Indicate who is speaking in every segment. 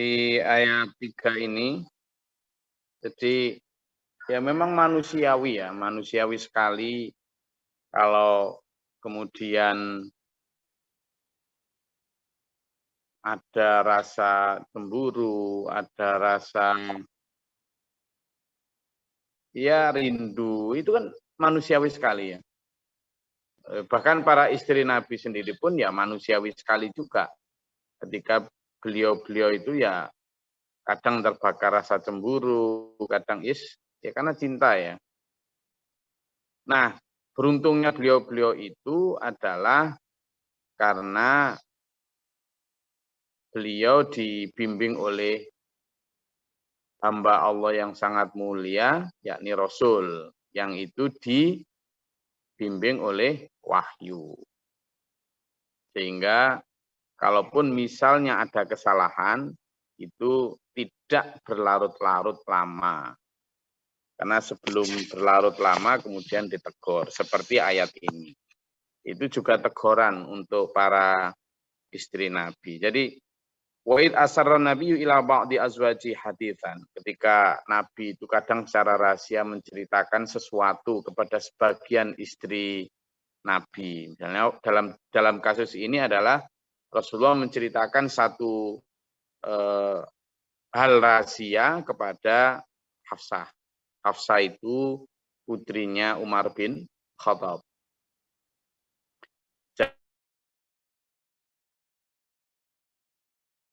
Speaker 1: di ayat 3 ini, jadi ya memang manusiawi sekali kalau kemudian ada rasa cemburu, ada rasa ya rindu, itu kan manusiawi sekali ya. Bahkan para istri Nabi sendiri pun ya manusiawi sekali juga. Ketika beliau-beliau itu ya kadang terbakar rasa cemburu, kadang ya karena cinta ya. Nah, beruntungnya beliau-beliau itu adalah karena beliau dibimbing oleh hamba Allah yang sangat mulia, yakni Rasul, yang itu dibimbing oleh wahyu. Sehingga kalaupun misalnya ada kesalahan, itu tidak berlarut-larut lama. Karena sebelum berlarut lama kemudian ditegur. Seperti ayat ini. Itu juga teguran untuk para istri Nabi. Jadi, wa'id asarra nabiyyu ila ba'di azwaji hadithan. Ketika Nabi itu kadang secara rahasia menceritakan sesuatu kepada sebagian istri Nabi. Misalnya dalam kasus ini adalah Rasulullah menceritakan satu hal rahasia kepada Hafsah. Hafsah itu putrinya Umar bin Khattab.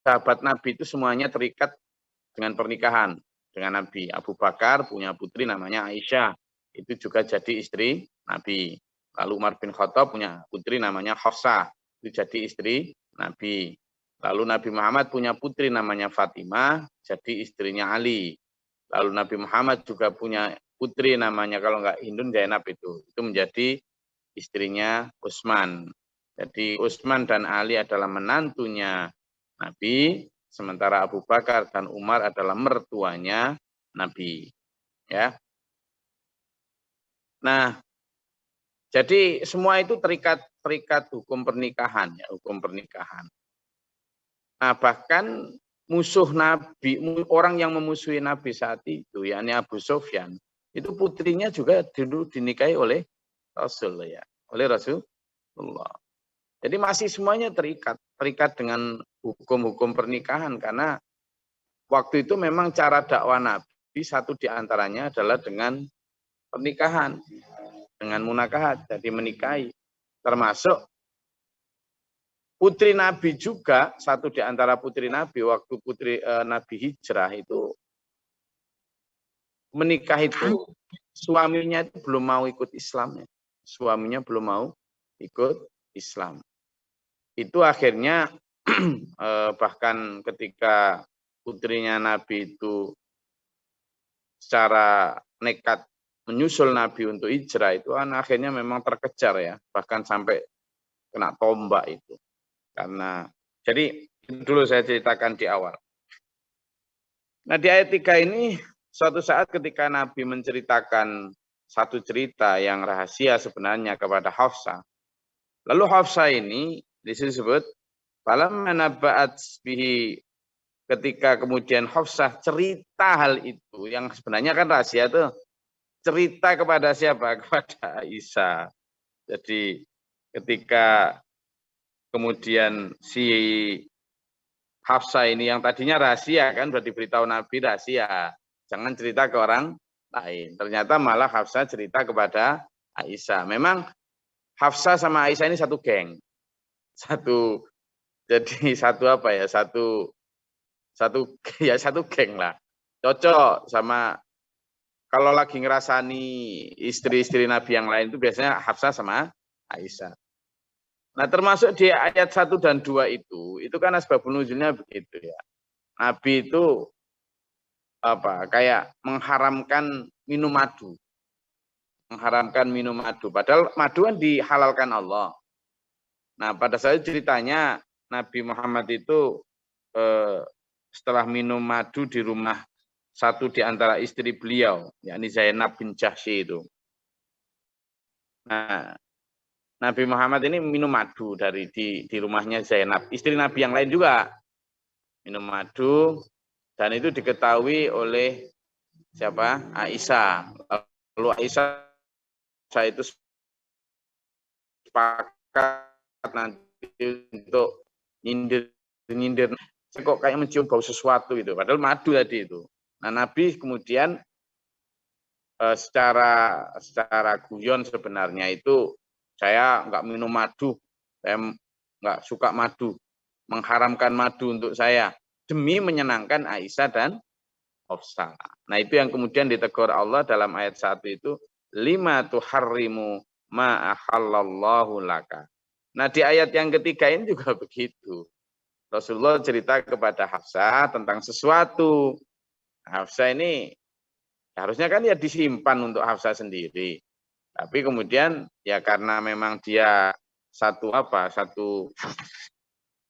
Speaker 1: Sahabat Nabi itu semuanya terikat dengan pernikahan dengan Nabi. Abu Bakar punya putri namanya Aisyah. Itu juga jadi istri Nabi. Lalu Umar bin Khattab punya putri namanya Hafsah. Itu jadi istri Nabi. Lalu Nabi Muhammad punya putri namanya Fatimah. Jadi istrinya Ali. Lalu Nabi Muhammad juga punya putri namanya, kalau enggak Hindun Zainab itu menjadi istrinya Utsman. Jadi Utsman dan Ali adalah menantunya Nabi, sementara Abu Bakar dan Umar adalah mertuanya Nabi. Ya. Nah, jadi semua itu terikat hukum pernikahan, ya, hukum pernikahan. Nah, bahkan musuh Nabi, orang yang memusuhi Nabi saat itu, yakni Abu Sufyan, itu putrinya juga dulu dinikahi oleh Rasul ya, oleh Rasulullah. Jadi masih semuanya terikat dengan hukum-hukum pernikahan, karena waktu itu memang cara dakwah Nabi satu diantaranya adalah dengan pernikahan, dengan munakahat, jadi menikahi, termasuk putri Nabi juga, satu di antara putri Nabi, waktu putri Nabi hijrah itu menikah itu suaminya itu belum mau ikut Islam. Suaminya belum mau ikut Islam. Itu akhirnya bahkan ketika putrinya Nabi itu secara nekat menyusul Nabi untuk hijrah, itu kan akhirnya memang terkejar ya, bahkan sampai kena tombak itu. Karena jadi dulu saya ceritakan di awal. Nah, di ayat 3 ini suatu saat ketika Nabi menceritakan satu cerita yang rahasia sebenarnya kepada Hafsah. Lalu Hafsah ini disebut falamma nabba'at bihi, ketika kemudian Hafsah cerita hal itu yang sebenarnya kan rahasia tuh. Cerita kepada siapa? Kepada Aisyah. Jadi ketika kemudian si Hafsah ini yang tadinya rahasia kan, sudah diberitahu Nabi rahasia, jangan cerita ke orang lain. Ternyata malah Hafsah cerita kepada Aisyah. Memang Hafsah sama Aisyah ini satu geng, satu geng lah. Cocok sama kalau lagi ngerasani istri-istri Nabi yang lain itu biasanya Hafsah sama Aisyah. Nah, termasuk di ayat 1 dan 2 itu kan asbabun nuzulnya begitu ya. Nabi itu kayak mengharamkan minum madu. Mengharamkan minum madu, padahal madu kan dihalalkan Allah. Nah, pada saat ceritanya Nabi Muhammad itu setelah minum madu di rumah satu di antara istri beliau, yakni Zainab bin Jahsy itu. Nah, Nabi Muhammad ini minum madu di rumahnya Zainab, istri Nabi yang lain juga minum madu, dan itu diketahui oleh siapa? Aisyah. Lalu Aisyah itu sepakat nanti untuk nyindir kok kayak mencium bau sesuatu itu, padahal madu tadi itu. Nah, Nabi kemudian secara guyon sebenarnya itu saya nggak minum madu, saya nggak suka madu, mengharamkan madu untuk saya demi menyenangkan Aisyah dan Hafsah. Nah, itu yang kemudian ditegur Allah dalam ayat 1 itu, lima tuharrimu ma ahallallahu laka. Nah, di ayat yang ketiga ini juga begitu. Rasulullah cerita kepada Hafsah tentang sesuatu. Hafsah ini harusnya kan ya disimpan untuk Hafsah sendiri. Tapi kemudian ya karena memang dia satu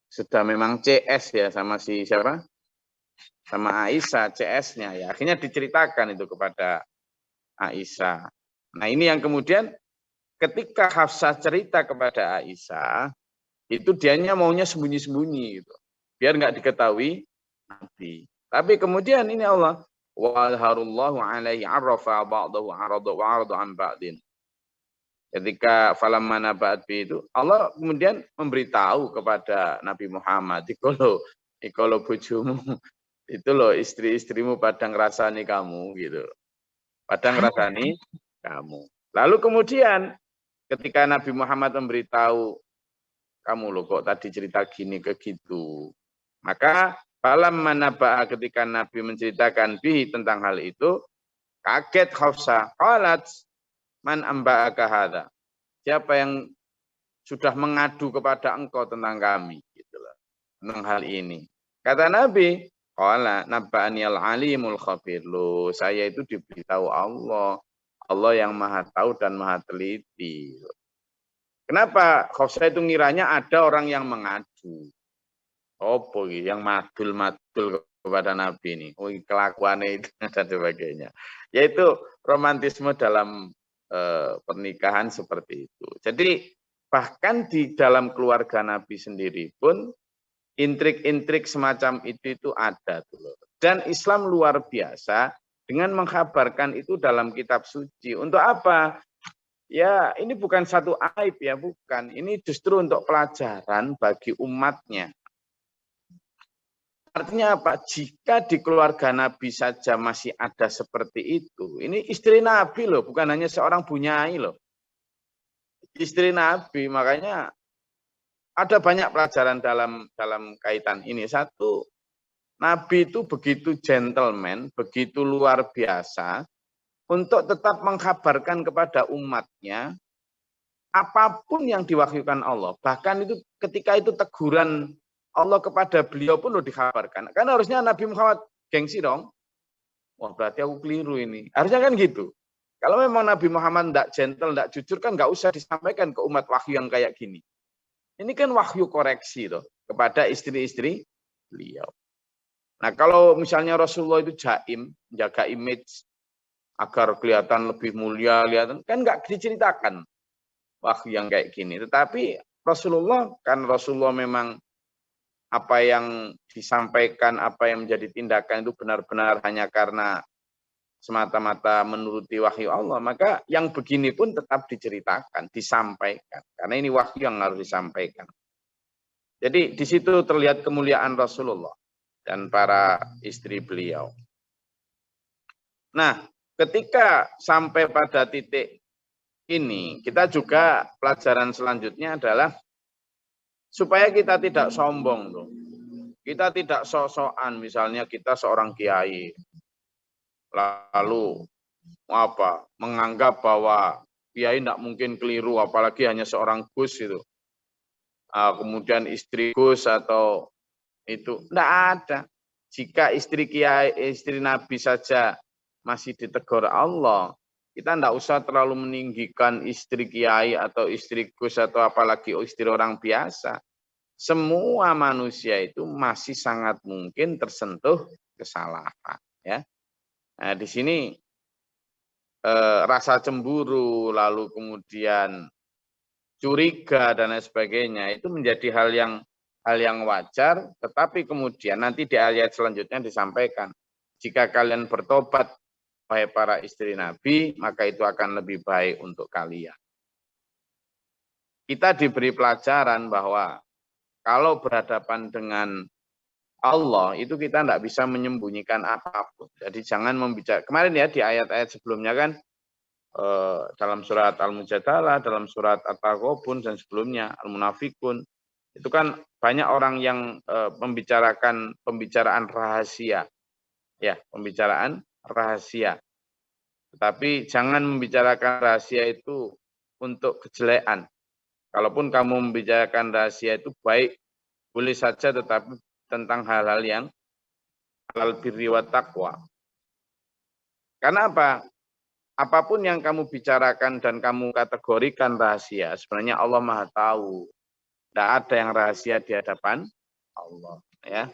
Speaker 1: sudah memang CS ya sama si siapa? Sama Aisyah, CS-nya ya. Akhirnya diceritakan itu kepada Aisyah. Nah, ini yang kemudian ketika Hafsah cerita kepada Aisyah, itu dianya maunya sembunyi-sembunyi gitu. Biar nggak diketahui Nabi. Tapi kemudian ini Allah, walharullahu alaihi arrafa ba'dahu aradu an ba'din. Ketika falamma nabat itu, Allah kemudian memberitahu kepada Nabi Muhammad, ikolo bojomu itu loh istri-istrimu pada ngerasani kamu gitu. Pada ngerasani kamu. Lalu kemudian ketika Nabi Muhammad memberitahu kamu loh kok tadi cerita gini ke gitu. Maka falamma naba'a ketika Nabi menceritakan bihi tentang hal itu, kaget Hafsah. Qalat man amba'aka hadza. Siapa yang sudah mengadu kepada engkau tentang kami gitu loh. Tentang hal ini. Kata Nabi, qala nabba'ani al-alimul khabir. Loh, saya itu diberitahu Allah. Allah yang Maha tahu dan Maha teliti. Kenapa Hafsah itu ngiranya ada orang yang mengadu? Apa yang madul-madul kepada Nabi ini? Oh, kelakuannya itu dan sebagainya. Yaitu romantisme dalam pernikahan seperti itu. Jadi bahkan di dalam keluarga Nabi sendiri pun intrik-intrik semacam itu ada tuh. Dan Islam luar biasa dengan mengkabarkan itu dalam kitab suci. Untuk apa? Ya, ini bukan satu aib ya, bukan. Ini justru untuk pelajaran bagi umatnya. Artinya apa? Jika di keluarga Nabi saja masih ada seperti itu, ini istri Nabi loh, bukan hanya seorang bunyai loh. Istri Nabi, makanya ada banyak pelajaran dalam kaitan ini. Satu, Nabi itu begitu gentleman, begitu luar biasa, untuk tetap mengkabarkan kepada umatnya, apapun yang diwahyukan Allah. Bahkan itu ketika itu teguran Allah kepada beliau pun lo dikabarkan. Kan harusnya Nabi Muhammad gengsi dong. Wah, berarti aku keliru ini. Harusnya kan gitu. Kalau memang Nabi Muhammad tidak gentle, tidak jujur, kan nggak usah disampaikan ke umat wahyu yang kayak gini. Ini kan wahyu koreksi loh kepada istri-istri beliau. Nah, kalau misalnya Rasulullah itu jaim, jaga image agar kelihatan lebih mulia, kan nggak diceritakan wahyu yang kayak gini. Tetapi Rasulullah memang apa yang disampaikan, apa yang menjadi tindakan itu benar-benar hanya karena semata-mata menuruti wahyu Allah, maka yang begini pun tetap diceritakan, disampaikan. Karena ini wahyu yang harus disampaikan. Jadi di situ terlihat kemuliaan Rasulullah dan para istri beliau. Nah, ketika sampai pada titik ini, kita juga pelajaran selanjutnya adalah supaya kita tidak sombong loh. Kita tidak sok-sokan, misalnya kita seorang kiai, lalu menganggap bahwa kiai tidak mungkin keliru, apalagi hanya seorang Gus itu. Kemudian istri Gus atau itu, tidak ada. Jika istri kiai, istri Nabi saja masih ditegur Allah, kita tidak usah terlalu meninggikan istri kiai atau istri Gus atau apalagi istri orang biasa. Semua manusia itu masih sangat mungkin tersentuh kesalahan. Ya. Nah, di sini rasa cemburu, lalu kemudian curiga dan lain sebagainya itu menjadi hal yang hal yang wajar, tetapi kemudian nanti di ayat selanjutnya disampaikan, jika kalian bertobat, wahai para istri Nabi, maka itu akan lebih baik untuk kalian. Kita diberi pelajaran bahwa kalau berhadapan dengan Allah, itu kita tidak bisa menyembunyikan apapun. Jadi jangan membicarakan. Kemarin ya di ayat-ayat sebelumnya kan, dalam surat Al-Mujadalah, dalam surat At-Taghabun, dan sebelumnya Al-Munafikun, itu kan banyak orang yang membicarakan pembicaraan rahasia. Ya, pembicaraan rahasia. Tetapi jangan membicarakan rahasia itu untuk kejelekan. Kalaupun kamu membicarakan rahasia itu baik, boleh saja, tetapi tentang hal-hal yang halal birri wa taqwa. Karena apa? Apapun yang kamu bicarakan dan kamu kategorikan rahasia, sebenarnya Allah Maha tahu. Tidak ada yang rahasia di hadapan Allah. Ya,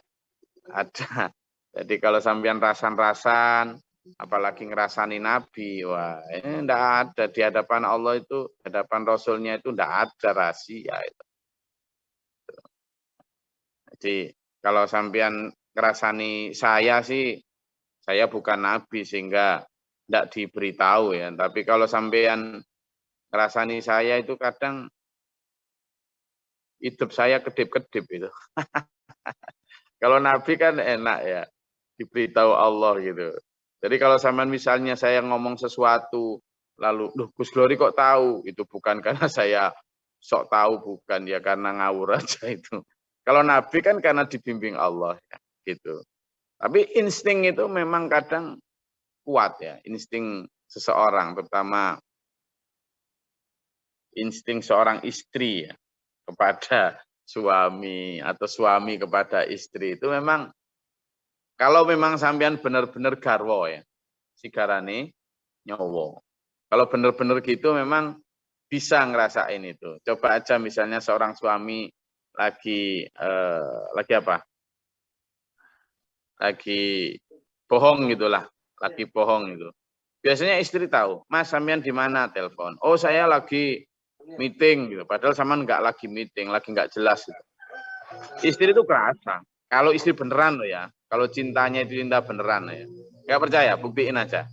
Speaker 1: ada. Jadi kalau sampean rasan-rasan, apalagi ngerasani Nabi, wah ini tidak ada di hadapan Allah itu, di hadapan Rasulnya itu tidak ada rahasia itu. Jadi kalau sampean ngerasani saya sih, saya bukan Nabi sehingga tidak diberitahu ya. Tapi kalau sampean ngerasani saya itu kadang hidup saya kedip-kedip itu. Kalau Nabi kan enak ya, diberitahu Allah gitu. Jadi kalau sampean misalnya saya ngomong sesuatu, lalu, loh Gus Glory kok tahu? Itu bukan karena saya sok tahu, bukan ya, karena ngawur aja itu. Kalau Nabi kan karena dibimbing Allah ya, gitu. Tapi insting itu memang kadang kuat ya, insting seseorang, terutama insting seorang istri ya, kepada suami atau suami kepada istri itu memang, kalau memang sampean benar-benar garwo ya, sigarane nyowo. Kalau benar-benar gitu memang bisa ngerasain itu. Coba aja misalnya seorang suami lagi apa? Lagi bohong gitulah, lagi bohong itu. Biasanya istri tahu, Mas sampean di mana telepon? Oh saya lagi meeting gitu. Padahal sampean nggak lagi meeting, lagi nggak jelas gitu. Istri itu kerasa. Kalau istri beneran loh ya, kalau cintanya itu cinta beneran ya. Nggak percaya, buktiin aja.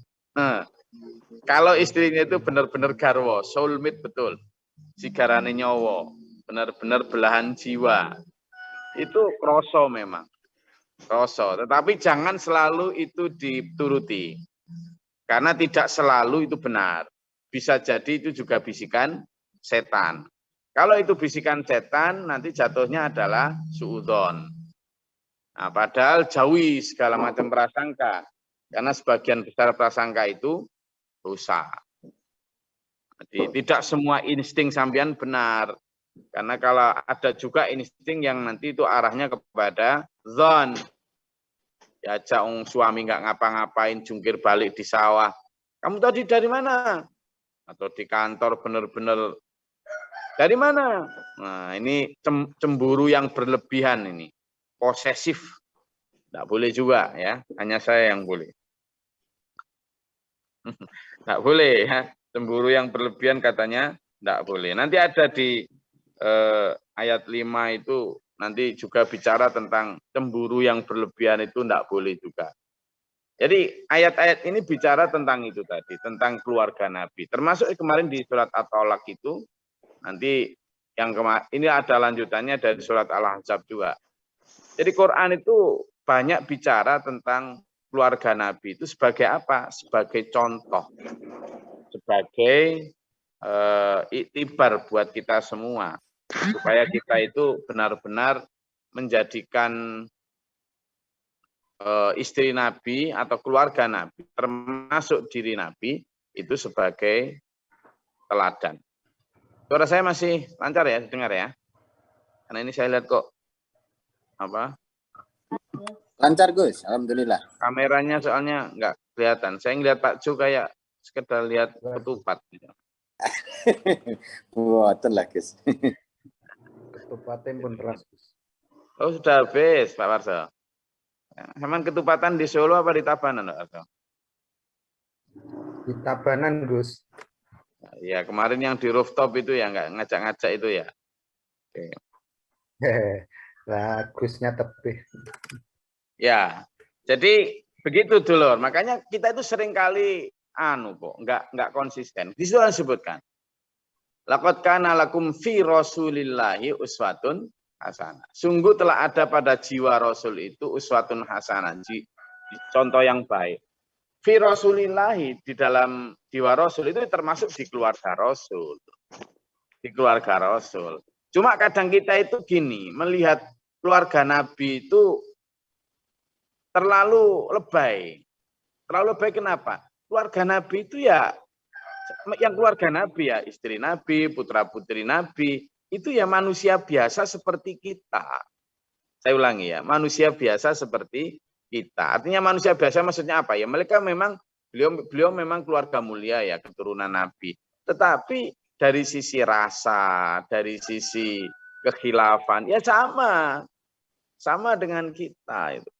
Speaker 1: Kalau istrinya itu benar-benar garwo, soulmate betul, sigarane nyowo, benar-benar belahan jiwa, itu kroso memang. Kroso, tetapi jangan selalu itu dituruti. Karena tidak selalu itu benar. Bisa jadi itu juga bisikan setan. Kalau itu bisikan setan, nanti jatuhnya adalah suudzon. Nah, padahal jauhi segala macam prasangka. Karena sebagian besar prasangka itu dosa. Jadi tidak semua insting sampean benar. Karena kalau ada juga insting yang nanti itu arahnya kepada zon. Diajak suami nggak ngapa-ngapain, jungkir balik di sawah. Kamu tadi dari mana? Atau di kantor benar-benar dari mana? Nah, ini cemburu yang berlebihan ini. Posesif. Nggak boleh juga ya. Hanya saya yang boleh. Nggak boleh ya. Cemburu yang berlebihan katanya nggak boleh. Nanti ada di ayat 5 itu nanti juga bicara tentang cemburu yang berlebihan itu tidak boleh juga. Jadi ayat-ayat ini bicara tentang itu tadi, tentang keluarga Nabi. Termasuk kemarin di surat At-Tolak itu, nanti yang ini ada lanjutannya dari surat Al-Ahzab juga. Jadi Quran itu banyak bicara tentang keluarga Nabi itu sebagai apa? Sebagai contoh, sebagai iktibar buat kita semua. Supaya kita itu benar-benar menjadikan istri Nabi atau keluarga Nabi, termasuk diri Nabi, itu sebagai teladan. Suara saya masih lancar ya, dengar ya? Karena ini saya lihat kok apa?
Speaker 2: Lancar Gus, alhamdulillah.
Speaker 1: Kameranya soalnya nggak kelihatan. Saya ngeliat Pak Ju kayak sekedar lihat ketupat.
Speaker 2: Buatan lah Gus.
Speaker 3: Ketupatan pun ras.
Speaker 1: Oh sudah habis Pak Warso. Emang ketupatan di Solo apa di Tabanan Pak Warso?
Speaker 3: Di Tabanan Gus.
Speaker 1: Ya kemarin yang di rooftop itu ya nggak ngajak-ngajak itu ya. Oke.
Speaker 3: Lah, Gusnya tebih.
Speaker 1: Ya, jadi begitu dulur. Makanya kita itu seringkali nggak konsisten. Di situ disebutkan. Laqad kana lakum fi Rasulillahi uswatun hasanah. Sungguh telah ada pada jiwa Rasul itu uswatun hasanah, contoh yang baik. Fi Rasulillahi, di dalam jiwa Rasul itu termasuk di keluarga Rasul. Di keluarga Rasul. Cuma kadang kita itu gini, melihat keluarga Nabi itu terlalu lebay. Terlalu lebay kenapa? Keluarga Nabi itu ya, yang keluarga Nabi ya, istri Nabi, putra-putri Nabi, itu ya manusia biasa seperti kita. Saya ulangi ya, manusia biasa seperti kita. Artinya manusia biasa maksudnya apa ya? Mereka memang, beliau memang keluarga mulia ya, keturunan Nabi. Tetapi dari sisi rasa, dari sisi kekhilafan, ya sama dengan kita itu.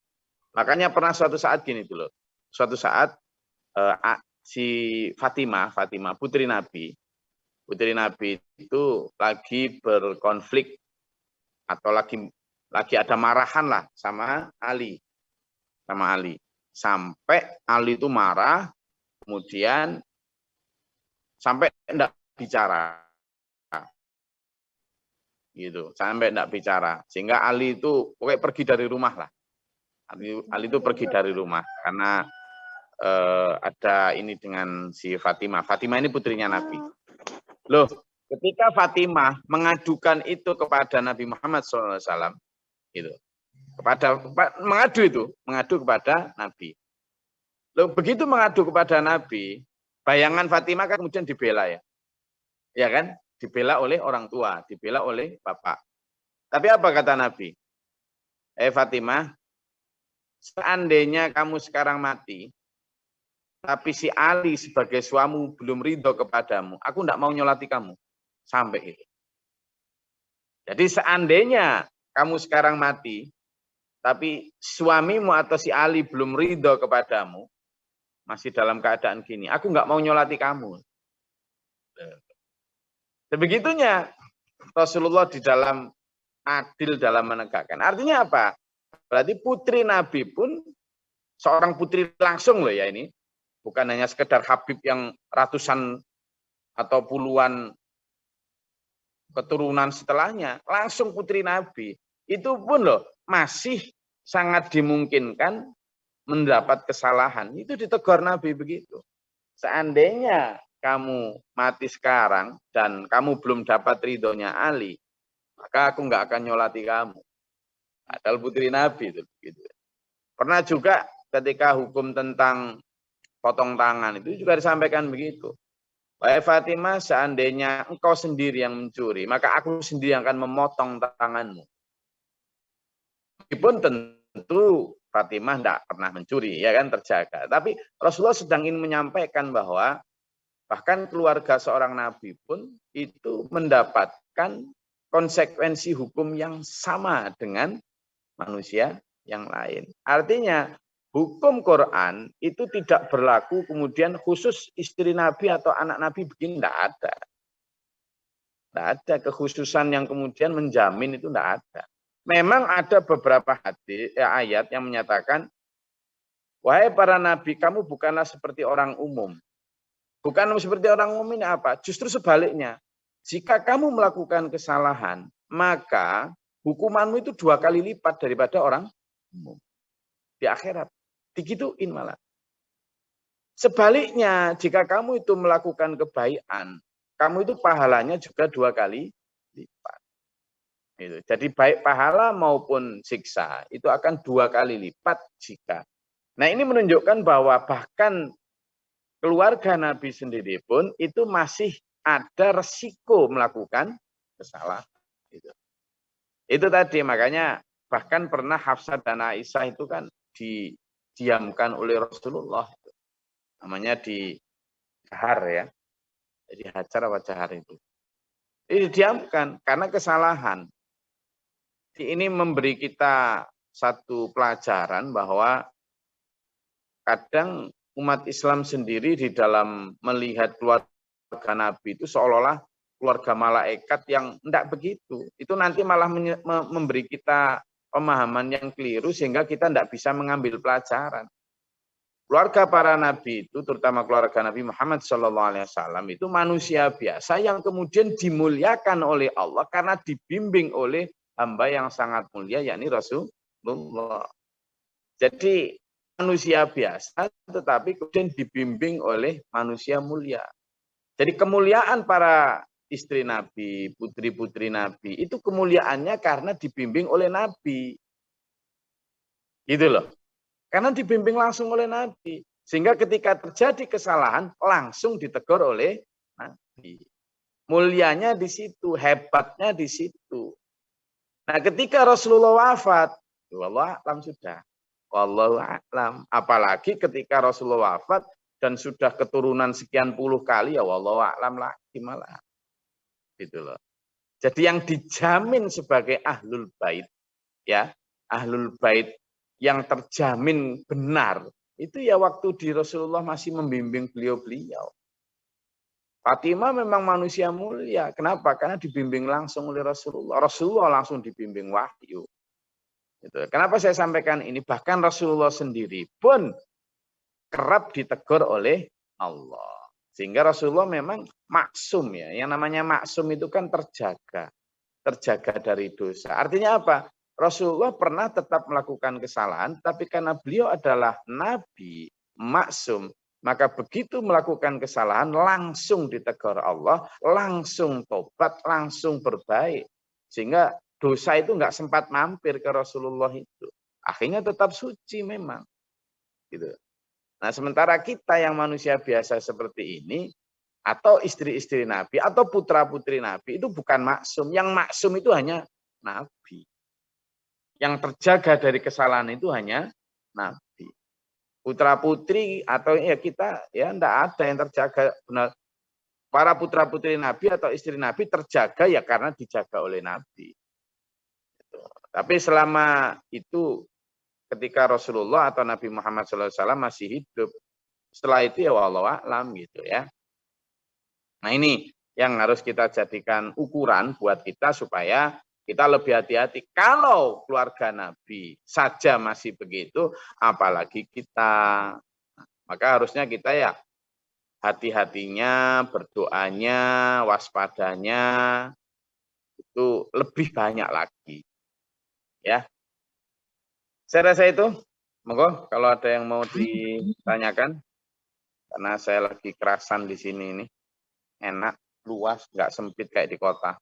Speaker 1: Makanya pernah suatu saat gini dulu, suatu saat si Fatimah putri Nabi itu lagi berkonflik atau lagi ada marahan lah sama Ali, sampai Ali itu marah, kemudian sampai enggak bicara, gitu, sampai enggak bicara, sehingga Ali itu pokoknya pergi dari rumah lah. Ali itu pergi dari rumah karena ada ini dengan si Fatimah. Fatimah ini putrinya Nabi. Loh, ketika Fatimah mengadukan itu kepada Nabi Muhammad SAW, gitu, mengadu kepada Nabi. Loh, begitu mengadu kepada Nabi, bayangan Fatimah kan kemudian dibela ya kan? Dibela oleh orang tua, dibela oleh bapak. Tapi apa kata Nabi? Fatimah, seandainya kamu sekarang mati, tapi si Ali sebagai suamimu belum ridho kepadamu, aku tidak mau nyolati kamu. Sampai itu. Jadi seandainya kamu sekarang mati, tapi suamimu atau si Ali belum ridho kepadamu, masih dalam keadaan gini, aku nggak mau nyolati kamu. Sebegitunya Rasulullah di dalam adil dalam menegakkan. Artinya apa? Berarti putri Nabi pun, seorang putri langsung loh ya ini, bukan hanya sekedar Habib yang ratusan atau puluhan keturunan setelahnya, langsung putri Nabi. Itu pun loh masih sangat dimungkinkan mendapat kesalahan. Itu ditegur Nabi begitu. Seandainya kamu mati sekarang dan kamu belum dapat ridhonya Ali, maka aku nggak akan nyolati kamu. Padahal putri Nabi itu begitu. Pernah juga ketika hukum tentang potong tangan itu juga disampaikan begitu. Wahai Fatimah, seandainya engkau sendiri yang mencuri, maka aku sendiri yang akan memotong tanganmu. Meskipun tentu Fatimah tidak pernah mencuri, ya kan, terjaga. Tapi Rasulullah sedang ingin menyampaikan bahwa bahkan keluarga seorang nabi pun itu mendapatkan konsekuensi hukum yang sama dengan manusia yang lain. Artinya hukum Quran itu tidak berlaku kemudian khusus istri Nabi atau anak Nabi begini, tidak ada. Tidak ada kekhususan yang kemudian menjamin, itu tidak ada. Memang ada beberapa ayat yang menyatakan, wahai para nabi, kamu bukanlah seperti orang umum. Bukan seperti orang umum ini apa? Justru sebaliknya. Jika kamu melakukan kesalahan, maka hukumanmu itu 2 kali lipat daripada orang umum. Di akhirat. Digituin malah. Sebaliknya, jika kamu itu melakukan kebaikan, kamu itu pahalanya juga 2 kali lipat. Gitu. Jadi baik pahala maupun siksa itu akan 2 kali lipat jika. Nah ini menunjukkan bahwa bahkan keluarga Nabi sendiri pun itu masih ada resiko melakukan kesalahan. Itu tadi, makanya bahkan pernah Hafsah dan Aisyah itu kan didiamkan oleh Rasulullah. Namanya dihar ya. Jadi hajar apa jahar itu. Ini didiamkan karena kesalahan. Ini memberi kita satu pelajaran bahwa kadang umat Islam sendiri di dalam melihat keluarga Nabi itu seolah-olah keluarga malaikat yang tidak begitu. Itu nanti malah memberi kita pemahaman yang keliru sehingga kita tidak bisa mengambil pelajaran. Keluarga para nabi itu, terutama keluarga Nabi Muhammad SAW itu manusia biasa yang kemudian dimuliakan oleh Allah karena dibimbing oleh hamba yang sangat mulia, yakni Rasulullah. Jadi manusia biasa tetapi kemudian dibimbing oleh manusia mulia. Jadi kemuliaan para istri Nabi, putri-putri Nabi, itu kemuliaannya karena dibimbing oleh Nabi. Gitu loh. Karena dibimbing langsung oleh Nabi. Sehingga ketika terjadi kesalahan, langsung ditegur oleh Nabi. Mulianya di situ, hebatnya di situ. Nah ketika Rasulullah wafat, wallahu a'lam sudah. Wallahu a'lam. Apalagi ketika Rasulullah wafat, dan sudah keturunan sekian puluh kali, ya wallahu a'lam lagi malah. Gitu loh. Jadi yang dijamin sebagai ahlul bait, ya, ahlul bait yang terjamin benar, itu ya waktu di Rasulullah masih membimbing beliau-beliau. Fatimah memang manusia mulia. Kenapa? Karena dibimbing langsung oleh Rasulullah. Rasulullah langsung dibimbing wahyu. Gitu. Kenapa saya sampaikan ini? Bahkan Rasulullah sendiri pun kerap ditegur oleh Allah. Sehingga Rasulullah memang maksum ya. Yang namanya maksum itu kan terjaga. Terjaga dari dosa. Artinya apa? Rasulullah pernah tetap melakukan kesalahan, tapi karena beliau adalah nabi, maksum, maka begitu melakukan kesalahan langsung ditegur Allah, langsung tobat, langsung berbaik. Sehingga dosa itu nggak sempat mampir ke Rasulullah itu. Akhirnya tetap suci memang. Gitu. Nah, sementara kita yang manusia biasa seperti ini, atau istri-istri Nabi, atau putra-putri Nabi, itu bukan maksum. Yang maksum itu hanya Nabi. Yang terjaga dari kesalahan itu hanya Nabi. Putra-putri atau ya kita, ya enggak ada yang terjaga. Benar. Para putra-putri Nabi atau istri Nabi terjaga ya karena dijaga oleh Nabi. Tapi selama itu, ketika Rasulullah atau Nabi Muhammad SAW masih hidup, setelah itu ya wallahu a'lam gitu ya. Nah ini yang harus kita jadikan ukuran buat kita supaya kita lebih hati-hati. Kalau keluarga Nabi saja masih begitu, apalagi kita. Maka harusnya kita ya hati-hatinya, berdoanya, waspadanya, itu lebih banyak lagi. Ya, saya rasa itu. Monggo kalau ada yang mau ditanyakan, karena saya lagi kerasan di sini ini, enak, luas, nggak sempit kayak di kota.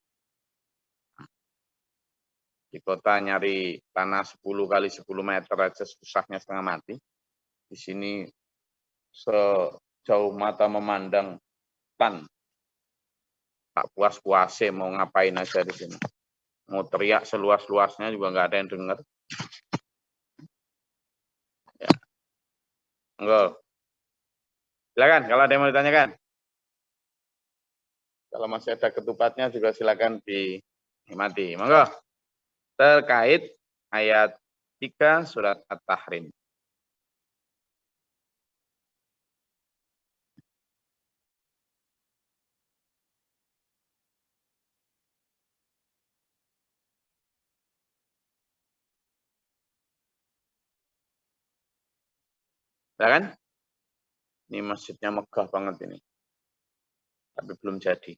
Speaker 1: Di kota nyari tanah 10 kali 10 meter aja susahnya setengah mati. Di sini sejauh mata memandang tan. Tak puas-puase mau ngapain aja di sini. Mau teriak seluas-luasnya juga nggak ada yang dengar. Ya. Enggak. Silakan kalau ada yang mau ditanyakan. Kalau masih ada ketupatnya juga silakan dinikmati. Monggo. Terkait ayat 3 surat At-Tahrim. Silakan. Ini masjidnya megah banget ini. Tapi belum jadi.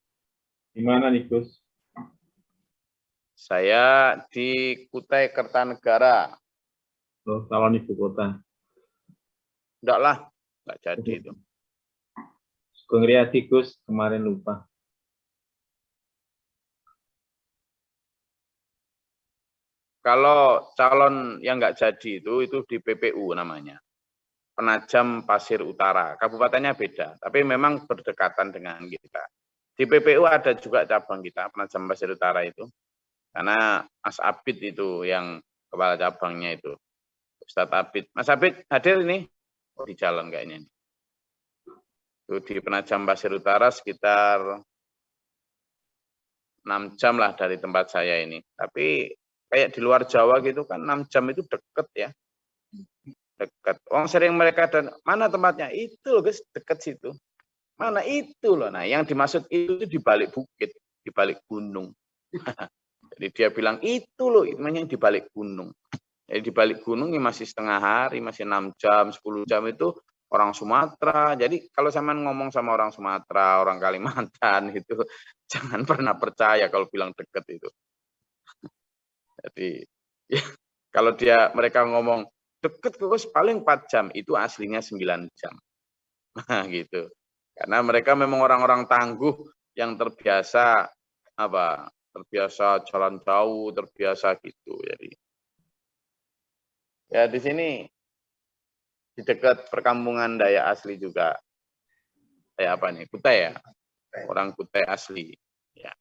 Speaker 4: Di mana nih, Gus?
Speaker 1: Saya di Kutai Kertanegara.
Speaker 4: Oh, calon ibu kota.
Speaker 1: Enggak lah, enggak jadi itu.
Speaker 4: Sugeng Riyadi, Gus, kemarin lupa.
Speaker 1: Kalau calon yang enggak jadi itu di PPU namanya. Penajam Pasir Utara. Kabupatennya beda, tapi memang berdekatan dengan kita. Di PPU ada juga cabang kita, Penajam Pasir Utara itu. Karena Mas Abid itu yang kepala cabangnya itu. Ustadz Abid. Mas Abid hadir ini? Oh, di jalan kayaknya. Itu di Penajam Pasir Utara sekitar 6 jam lah dari tempat saya ini. Tapi kayak di luar Jawa gitu kan 6 jam itu deket ya. Dekat. Orang sering mereka dan mana tempatnya? Itu loh guys, dekat situ. Mana itu loh. Nah, yang dimaksud itu di balik bukit. di balik gunung. Jadi dia bilang itu loh yang di balik gunung. Jadi di balik gunung ini masih setengah hari, masih 6 jam, 10 jam itu orang Sumatera. Jadi kalau sampean ngomong sama orang Sumatera, orang Kalimantan itu jangan pernah percaya kalau bilang deket itu. Jadi ya, kalau mereka ngomong deket Gus paling 4 jam, itu aslinya 9 jam. Nah, gitu. Karena mereka memang orang-orang tangguh yang terbiasa terbiasa jalan jauh, terbiasa gitu. Jadi ya di sini di dekat perkampungan Dayak asli juga. Kayak apa nih? Kutai ya. Orang Kutai asli. Ya.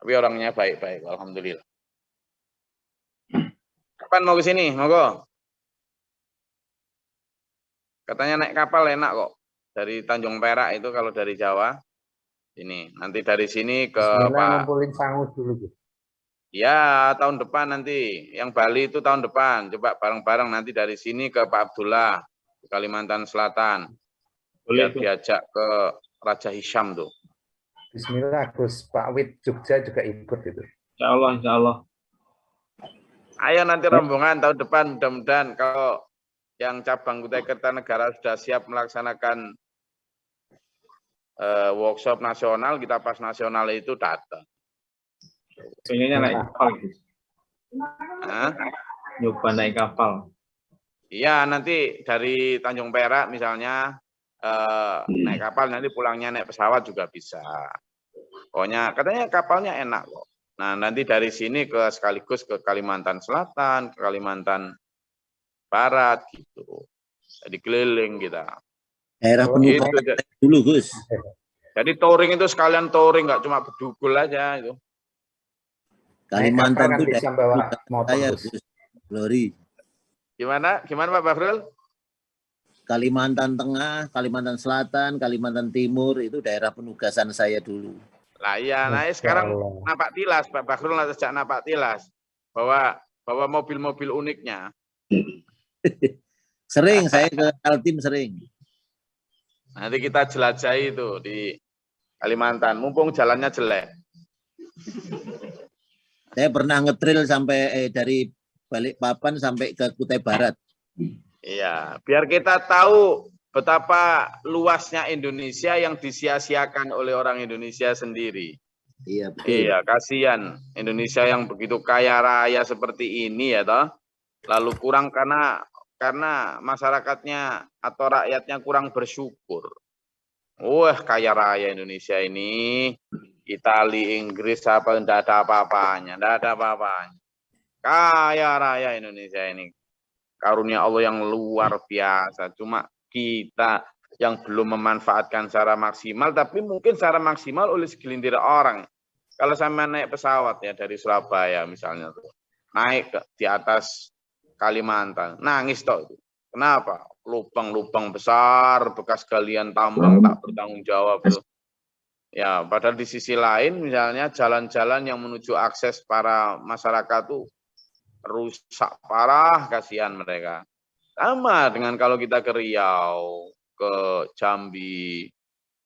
Speaker 1: Tapi orangnya baik-baik, alhamdulillah. Kapan mau ke sini? Monggo. Katanya naik kapal enak kok. Dari Tanjung Perak itu kalau dari Jawa. Ini nanti dari sini ke
Speaker 3: Bismillah,
Speaker 1: Pak.
Speaker 3: ngumpulin sangu dulu.
Speaker 1: Ya, tahun depan nanti. Yang Bali itu tahun depan. Coba bareng-bareng nanti dari sini ke Pak Abdullah, ke Kalimantan Selatan.
Speaker 4: Boleh,
Speaker 1: Biar diajak ke Raja Hisham tuh.
Speaker 3: Bismillah, Gus. Pak Wid Jogja juga ikut itu.
Speaker 4: insya Allah, insya Allah.
Speaker 1: Ayo nanti rombongan tahun depan, mudah-mudahan kalau yang cabang Kutai Kertanegara sudah siap melaksanakan workshop nasional, kita pas nasional itu datang.
Speaker 4: Pengennya naik kapal, Gus.
Speaker 1: Nah,
Speaker 4: Nyoba naik kapal.
Speaker 1: iya, nanti dari Tanjung Perak misalnya naik kapal, nanti pulangnya naik pesawat juga bisa. Pokoknya katanya kapalnya enak kok. Nah, nanti dari sini sekaligus ke Kalimantan Selatan, ke Kalimantan Barat gitu. Jadi keliling kita.
Speaker 2: Daerah penugasan
Speaker 1: Gitu.
Speaker 2: dulu, Gus.
Speaker 1: Jadi touring itu sekalian touring, nggak cuma berdugul aja itu.
Speaker 2: Kalimantan itu
Speaker 3: bisa bawa motor,
Speaker 2: saya,
Speaker 3: Gus.
Speaker 2: Gus. Glory.
Speaker 1: Gimana Pak Bahrul?
Speaker 2: Kalimantan Tengah, Kalimantan Selatan, Kalimantan Timur itu daerah penugasan saya dulu.
Speaker 1: Lah iya, nah sekarang napak tilas Pak Bahrul sejak napak tilas bahwa mobil-mobil uniknya.
Speaker 2: Sering saya ke Kaltim sering.
Speaker 1: Nanti kita jelajahi itu di Kalimantan, mumpung jalannya jelek.
Speaker 2: Saya pernah ngetril sampai dari Balikpapan sampai ke Kutai Barat.
Speaker 1: Iya, biar kita tahu betapa luasnya Indonesia yang disia-siakan oleh orang Indonesia sendiri.
Speaker 2: Iya, betul.
Speaker 1: Iya, kasihan Indonesia yang begitu kaya raya seperti ini ya toh. Lalu kurang karena masyarakatnya atau rakyatnya kurang bersyukur. Wah, kaya raya Indonesia ini. Itali, Inggris apa enggak ada apa-apanya, enggak ada apa-apanya. Kaya raya Indonesia ini. Karunia Allah yang luar biasa. Cuma kita yang belum memanfaatkan secara maksimal, tapi mungkin secara maksimal oleh segelintir orang. Kalau sama naik pesawat ya dari Surabaya misalnya tuh, naik di atas Kalimantan, nangis toh itu. Kenapa? Lubang-lubang besar, bekas galian tambang tak bertanggung jawab tuh. Ya, padahal di sisi lain misalnya jalan-jalan yang menuju akses para masyarakat tuh rusak parah, kasihan mereka. Sama dengan kalau kita ke Riau, ke Jambi,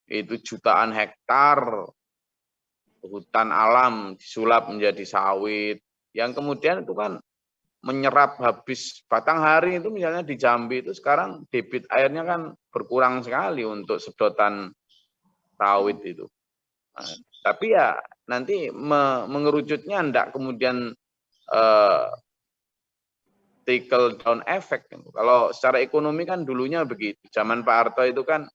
Speaker 1: itu jutaan hektar hutan alam disulap menjadi sawit, yang kemudian itu kan menyerap habis batang hari itu misalnya di Jambi itu sekarang debit airnya kan berkurang sekali untuk sedotan sawit itu. Nah, tapi ya nanti mengerucutnya enggak kemudian trickle down effect. Kalau secara ekonomi kan dulunya begitu. Zaman Pak Harto itu kan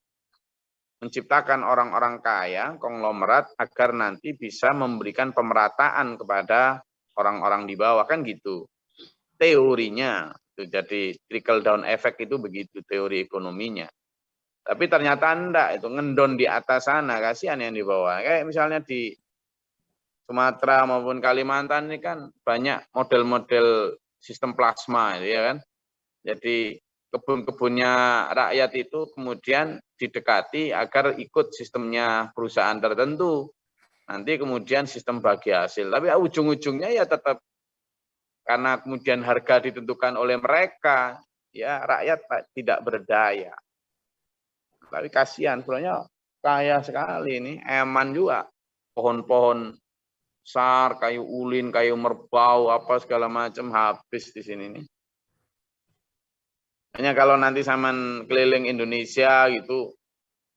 Speaker 1: menciptakan orang-orang kaya, konglomerat, agar nanti bisa memberikan pemerataan kepada orang-orang di bawah, kan gitu. Teorinya, itu jadi trickle down effect itu begitu teori ekonominya. Tapi ternyata enggak, itu ngendon di atas sana, kasihan yang di bawah. Kayak misalnya di Sumatera maupun Kalimantan ini kan banyak model-model sistem plasma, ya kan. Jadi kebun-kebunnya rakyat itu kemudian didekati agar ikut sistemnya perusahaan tertentu. Nanti kemudian sistem bagi hasil. Tapi ujung-ujungnya ya tetap karena kemudian harga ditentukan oleh mereka, ya rakyat tidak berdaya. Tapi kasihan, sebenarnya kaya sekali ini, eman juga. pohon-pohon besar, kayu ulin, kayu merbau, apa segala macam habis di sini nih. Hanya kalau nanti zaman keliling Indonesia gitu,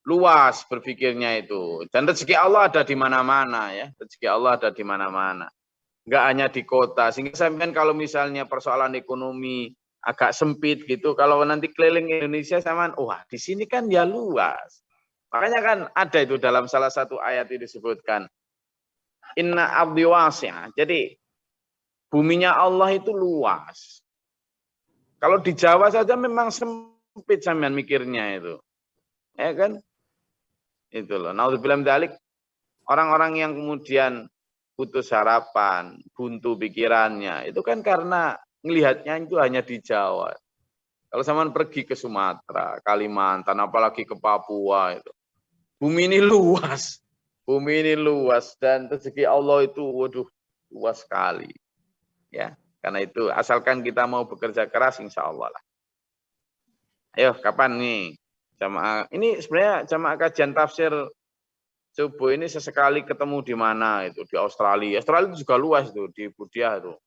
Speaker 1: luas berpikirnya itu. Dan rezeki Allah ada di mana-mana ya. Rezeki Allah ada di mana-mana. Enggak hanya di kota. Sehingga sampean kalau misalnya persoalan ekonomi agak sempit gitu, kalau nanti keliling Indonesia sampean, wah di sini kan ya luas. Makanya kan ada itu dalam salah satu ayat itu disebutkan. Inna ardi wasi'ah. Jadi buminya Allah itu luas. Kalau di Jawa saja memang sempit sampean mikirnya itu. Ya kan? Itu loh. Naudzubillah min dzalik, orang-orang yang kemudian putus harapan, buntu pikirannya, itu kan karena melihatnya itu hanya di Jawa. Kalau sampean pergi ke Sumatera, Kalimantan, apalagi ke Papua itu. Bumi ini luas. Bumi ini luas dan rezeki Allah itu waduh luas sekali. Ya, karena itu asalkan kita mau bekerja keras insya Allah lah. Ayo, kapan nih jamaah? Ini sebenarnya jamaah kajian tafsir subuh ini sesekali ketemu di mana itu, di Australia. Australia itu juga luas itu, di Budia itu.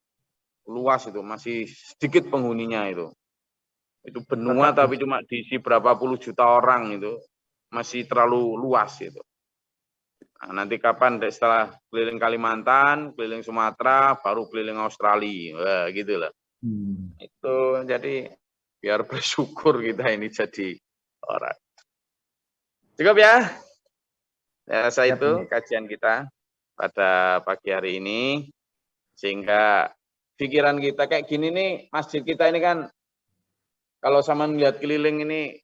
Speaker 1: Luas itu, masih sedikit penghuninya itu. Itu benua tapi cuma diisi berapa puluh juta orang itu. Masih terlalu luas itu. Nah, nanti kapan setelah keliling Kalimantan, keliling Sumatera, baru keliling Australia, wah, gitu lah. Itu jadi biar bersyukur kita ini jadi orang. Cukup ya? Ya, saya itu kajian kita pada pagi hari ini, sehingga pikiran kita kayak gini nih, masjid kita ini kan kalau sama melihat keliling ini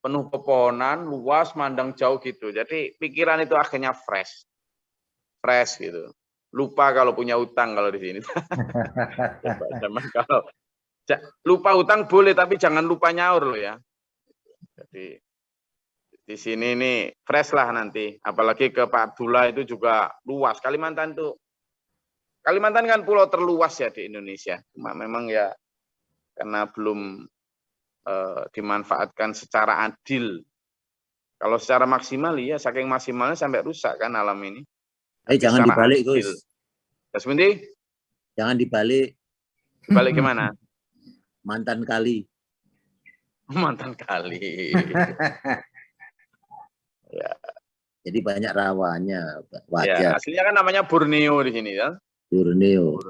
Speaker 1: penuh pepohonan, luas, mandang jauh gitu. Jadi pikiran itu akhirnya fresh gitu. Lupa kalau punya utang kalau di sini. Kalau lupa utang boleh, tapi jangan lupa nyaur loh ya. Jadi di sini nih fresh lah nanti. Apalagi ke Pak Abdullah itu juga luas. Kalimantan kan pulau terluas ya di Indonesia. Cuma memang ya karena belum dimanfaatkan secara adil. Kalau secara maksimal ya saking maksimalnya sampai rusak kan alam ini.
Speaker 2: Jangan dibalik Gus.
Speaker 1: Sebentar.
Speaker 2: Jangan dibalik.
Speaker 1: Balik gimana?
Speaker 2: Mantan kali.
Speaker 1: Mantan kali. Ya.
Speaker 2: Jadi banyak rawannya. Wajar.
Speaker 1: Ya, aslinya kan namanya Borneo di sini ya.
Speaker 2: Borneo.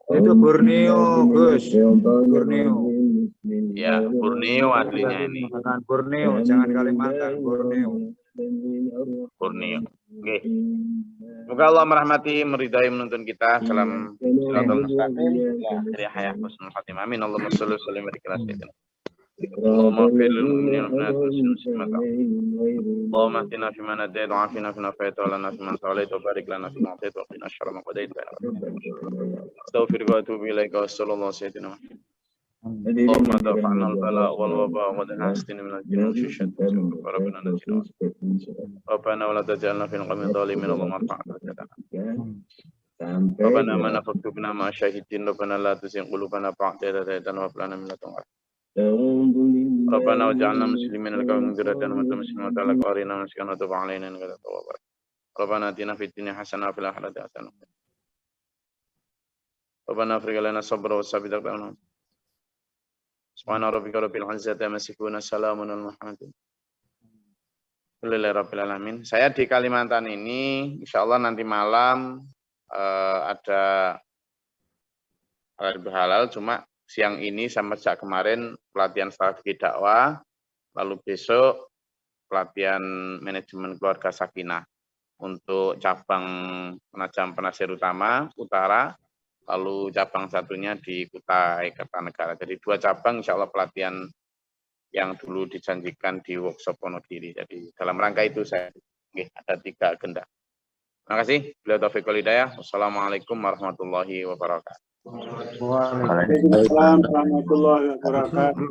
Speaker 5: Itu Borneo, Gus. Borneo.
Speaker 1: Ya, Borneo aslinya ini.
Speaker 5: Borneo, jangan Kalimantan, Borneo.
Speaker 1: Borneo. Oke. Semoga Allah merahmati, meridai, menuntun kita dalam siratal mustaqim. Ya, hayah husnul khatimah. Amin. Allahumma shalli wa sallim ala sayyidina. Allahumma fil mu'minina Allahumma ahdina fi man hadayta wa afina fi man afayta wa lana fi man tawallayta wa barik lana fi ma atayta wa qina sharra ma qadayta. Astaghfiruka wa atubu ilaika wa sallallahu alaihi wa sallam. اللهم دفعنا البلاء والوباء ودناستنا من الجن والشيطان ربنا نجنا ربنا ولا تجعلنا في القوم الظالمين اللهم ارفع درجتنا ربنا ما نفقتنا مع الشاهدين ربنا لا تزغ قلوبنا بعد إذ هديتنا وهب لنا من لدنك ربنا واجعلنا مسلمين لك ومن ذريتنا أمة مسلمة لك وأرنا منسكنا وتب علينا إنك أنت التواب الرحيم ربنا آتنا في الدنيا حسنة وفي الآخرة حسنة ربنا افرغ لنا الصبر والثبات أقدامنا Subhana rabbika rabbil izzati amma yasifun, salamun alal mursalin. Alhamdulillahirabbil alamin. Saya di Kalimantan ini insyaallah nanti malam ada halal, cuma siang ini sama sejak kemarin pelatihan strategi dakwah, lalu besok pelatihan manajemen keluarga sakinah untuk cabang Penajam Penasir Utara, lalu cabang satunya di Kutai Kertanegara. Jadi 2 cabang insya Allah pelatihan yang dulu dijanjikan di workshop Wonogiri. Jadi dalam rangka itu saya ada 3 agenda. Terima kasih. Beliau Taufiq wal Hidayah. Wassalamualaikum warahmatullahi wabarakatuh.
Speaker 5: Waalaikumsalam warahmatullahi wabarakatuh.